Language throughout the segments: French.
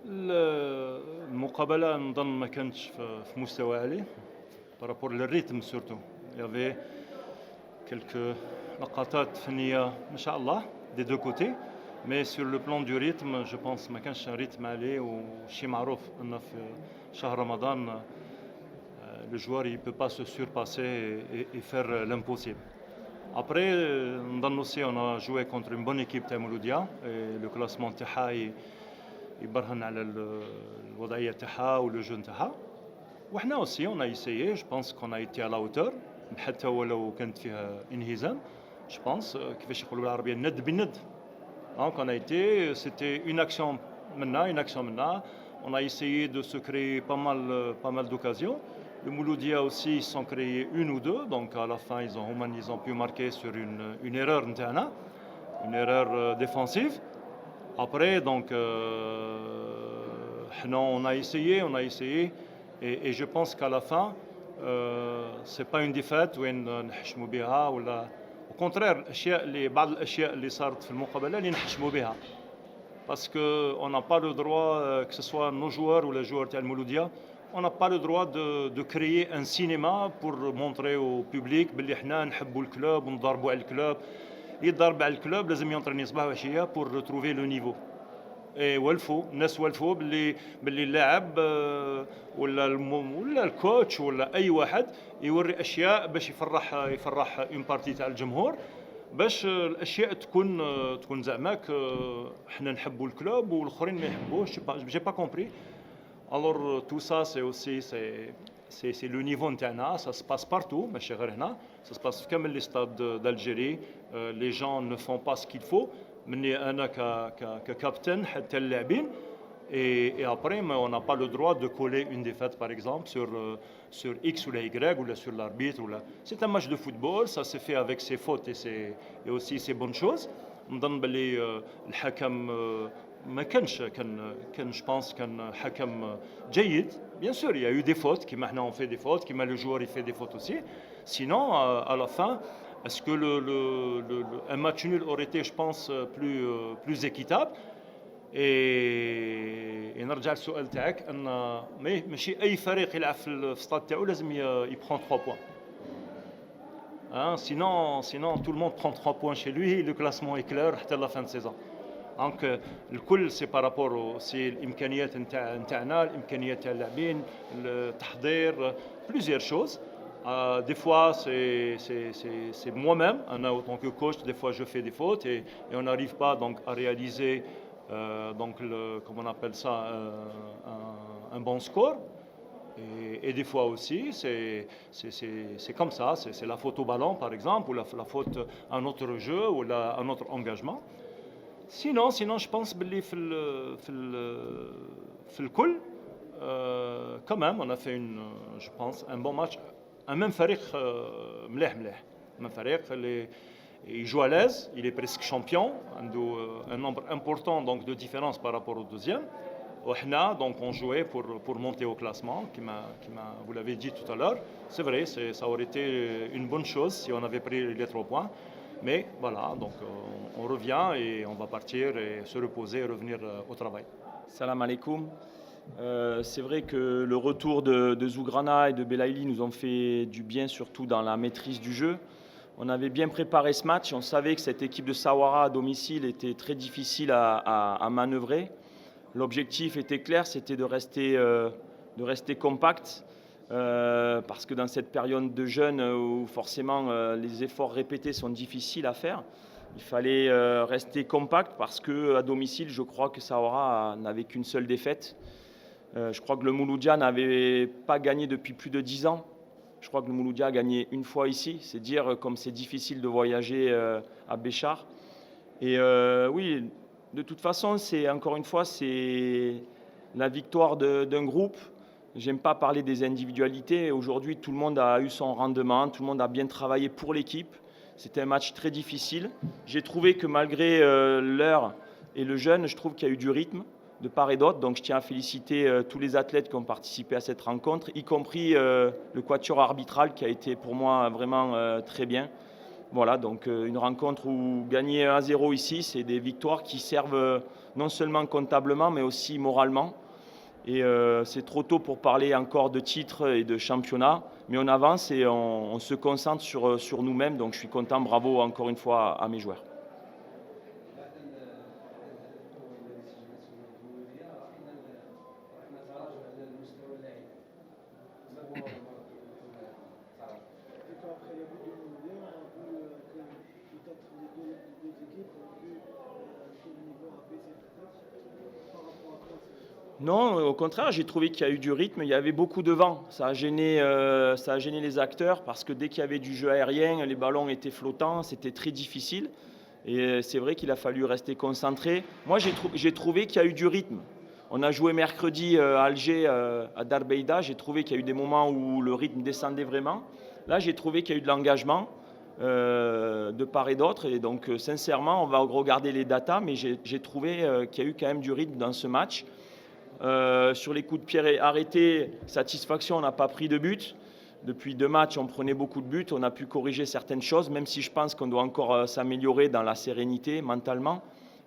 المقابلة نظن ما كانتش في مستوى عالي بارابور للريتم سورتو. يافي كلكو لقطات فنية ما شاء الله دي دو كوتي، مي سور لو بلان دو ريتم جو بونس ما كانش ريتم عالي، وشي معروف ان في شهر رمضان le joueur il peut pas se surpasser et faire l'impossible. Après, نظن aussi on a joué contre une bonne équipe تاع مولوديا، le classement تاعها يبرهن على الوضعية تاعها ولو جو تاعها. وحنا aussi on a essayé, je pense qu'on a été à la hauteur حتى ولو كانت فيها انهزام. Je pense كيفاش يقولوا بالعربية الند بالند. Donc on a été, c'était une action منا. On a essayé de se créer pas mal d'occasions. Le Mouloudia aussi, ils sont créés une ou deux, donc à la fin, ils ont pu marquer sur une erreur interne, une erreur défensive. Après, donc, on a essayé, et je pense qu'à la fin, c'est pas une défaite ou نحشموا بها ولا au contraire بعض الاشياء اللي صارت في المقابله اللي نحشموا بها. Parce qu'on n'a pas le droit, que ce soit nos joueurs ou les joueurs de Mouloudia, on n'a pas le droit de créer un cinéma pour montrer au public باللي حنا نحبوا الكلوب ونضربوا على الكلوب. يضرب على الكلوب لازم ينطرني صباح وعشيه pour retrouver le niveau. والفوا الناس والفوا باللي اللاعب ولا الكوتش ولا اي واحد يوري اشياء باش يفرح اون بارتي تاع الجمهور، باش الاشياء تكون زعماك حنا نحبوا الكلوب والاخرين ما يحبوش. جي با كومبري. الور تو سا سي اوسي سي لو نيفو نتاعنا، سا سباس بارتو ماشي غير هنا، سا سباس في كامل لي ستاد دالجيري. لي جون نو فون با سكيل فو مني انا ككابتن حتى اللاعبين. Et après, mais on n'a pas le droit de coller une défaite, par exemple, sur X ou la Y, ou là, sur l'arbitre. C'est un match de football, ça s'est fait avec ses fautes et aussi ses bonnes choses. نظن باللي الحكم ما كانش je pense كان حكم جيد. Bien sûr, il y a eu des fautes, qui maintenant on fait des fautes, qui le joueur il fait des fautes aussi. Sinon, à la fin, est-ce que un match nul aurait été, je pense, plus équitable? نرجع للسؤال تاعك ان ماشي اي فريق يلعب في الستاد تاعو لازم يبرون 3 points. Sinon tout le monde prend 3 points chez lui, le classement est clair حتى la fin de saison. Donc الكل سي بارابور سي الامكانيات نتاعنا، الامكانيات تاع اللاعبين، التحضير، plusieurs choses. Des fois c'est moi-même, en tant que coach, des fois je fais des fautes et on n'arrive pas donc à réaliser donc comment on appelle ça, un bon score. Et des fois aussi c'est comme ça, c'est la faute au ballon par exemple, ou la faute à un autre jeu ou à un autre engagement. Sinon je pense باللي في الكل quand même on a fait je pense un bon match. Un même فريق مليح même فريق اللي il joue à l'aise, il est presque champion, un nombre important donc de différence par rapport au deuxième. Donc on jouait pour monter au classement, vous l'avez dit tout à l'heure. C'est vrai, ça aurait été une bonne chose si on avait pris les 3 points. Mais voilà, donc on revient et on va partir et se reposer et revenir au travail. Salam alaikum. C'est vrai que le retour de Zougrana et de Belaïli nous ont fait du bien, surtout dans la maîtrise du jeu. On avait bien préparé ce match, on savait que cette équipe de Sawara à domicile était très difficile à manœuvrer. L'objectif était clair, c'était de rester compact, parce que dans cette période de jeûne où forcément les efforts répétés sont difficiles à faire, il fallait rester compact parce qu'à domicile, je crois que Sawara n'avait qu'une seule défaite. Je crois que le Mouloudia n'avait pas gagné depuis plus de 10 ans. Je crois que le Mouloudia a gagné une fois ici. C'est dire comme c'est difficile de voyager à Béchar. Et oui, de toute façon, encore une fois, c'est la victoire d'un groupe. J'aime pas parler des individualités. Aujourd'hui, tout le monde a eu son rendement. Tout le monde a bien travaillé pour l'équipe. C'était un match très difficile. J'ai trouvé que malgré l'heure et le jeûne, je trouve qu'il y a eu du rythme de part et d'autre. Donc je tiens à féliciter tous les athlètes qui ont participé à cette rencontre, y compris le quatuor arbitral qui a été pour moi vraiment très bien. Voilà, donc une rencontre où gagner 1-0 ici, c'est des victoires qui servent non seulement comptablement, mais aussi moralement. Et c'est trop tôt pour parler encore de titres et de championnat, mais on avance et on se concentre sur nous-mêmes. Donc je suis content, bravo encore une fois à mes joueurs. Non, au contraire, j'ai trouvé qu'il y a eu du rythme, il y avait beaucoup de vent. Ça a gêné les acteurs parce que dès qu'il y avait du jeu aérien, les ballons étaient flottants, c'était très difficile. Et c'est vrai qu'il a fallu rester concentré. Moi, j'ai trouvé qu'il y a eu du rythme. On a joué mercredi à Alger, à Darbeida. J'ai trouvé qu'il y a eu des moments où le rythme descendait vraiment. Là, j'ai trouvé qu'il y a eu de l'engagement de part et d'autre. Et donc, sincèrement, on va regarder les datas, mais j'ai trouvé qu'il y a eu quand même du rythme dans ce match. Sur les coups de pied arrêtés, satisfaction, on n'a pas pris de but. Depuis 2 matchs, on prenait beaucoup de buts. On a pu corriger certaines choses, même si je pense qu'on doit encore s'améliorer dans la sérénité mentalement.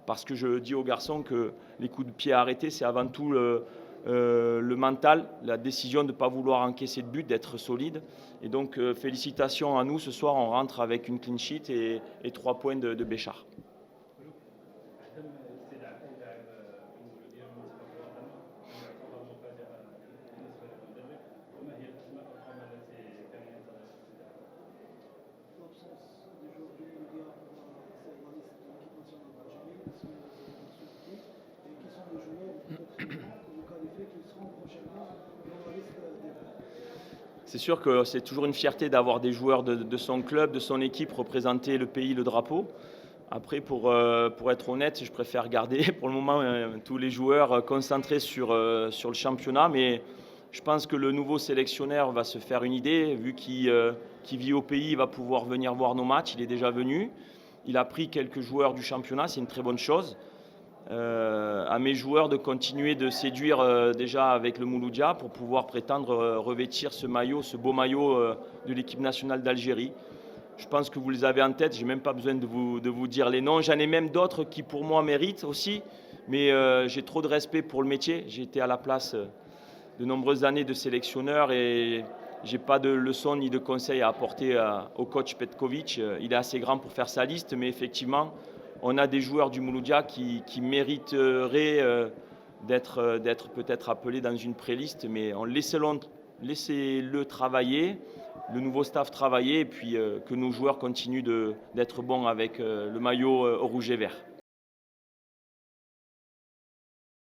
Parce que je dis aux garçons que les coups de pied arrêtés, c'est avant tout le mental, la décision de ne pas vouloir encaisser de but, d'être solide. Et donc, félicitations à nous. Ce soir, on rentre avec une clean sheet et 3 points de Béchar. C'est sûr que c'est toujours une fierté d'avoir des joueurs de son club, de son équipe représenter le pays, le drapeau. Après, pour être honnête, je préfère garder pour le moment tous les joueurs concentrés sur le championnat. Mais je pense que le nouveau sélectionneur va se faire une idée. Vu qu'il vit au pays, il va pouvoir venir voir nos matchs. Il est déjà venu. Il a pris quelques joueurs du championnat, c'est une très bonne chose. À mes joueurs de continuer de séduire déjà avec le Mouloudia pour pouvoir prétendre revêtir ce maillot, ce beau maillot de l'équipe nationale d'Algérie. Je pense que vous les avez en tête, je n'ai même pas besoin de vous dire les noms. J'en ai même d'autres qui pour moi méritent aussi, mais j'ai trop de respect pour le métier. J'ai été à la place de nombreuses années de sélectionneur et je n'ai pas de leçons ni de conseils à apporter au coach Petkovic. Il est assez grand pour faire sa liste, mais effectivement, on a des joueurs du Mouloudia qui mériteraient d'être peut-être appelés dans une pré-liste, mais laissez-le travailler, le nouveau staff travailler, et puis que nos joueurs continuent d'être bons avec le maillot rouge et vert.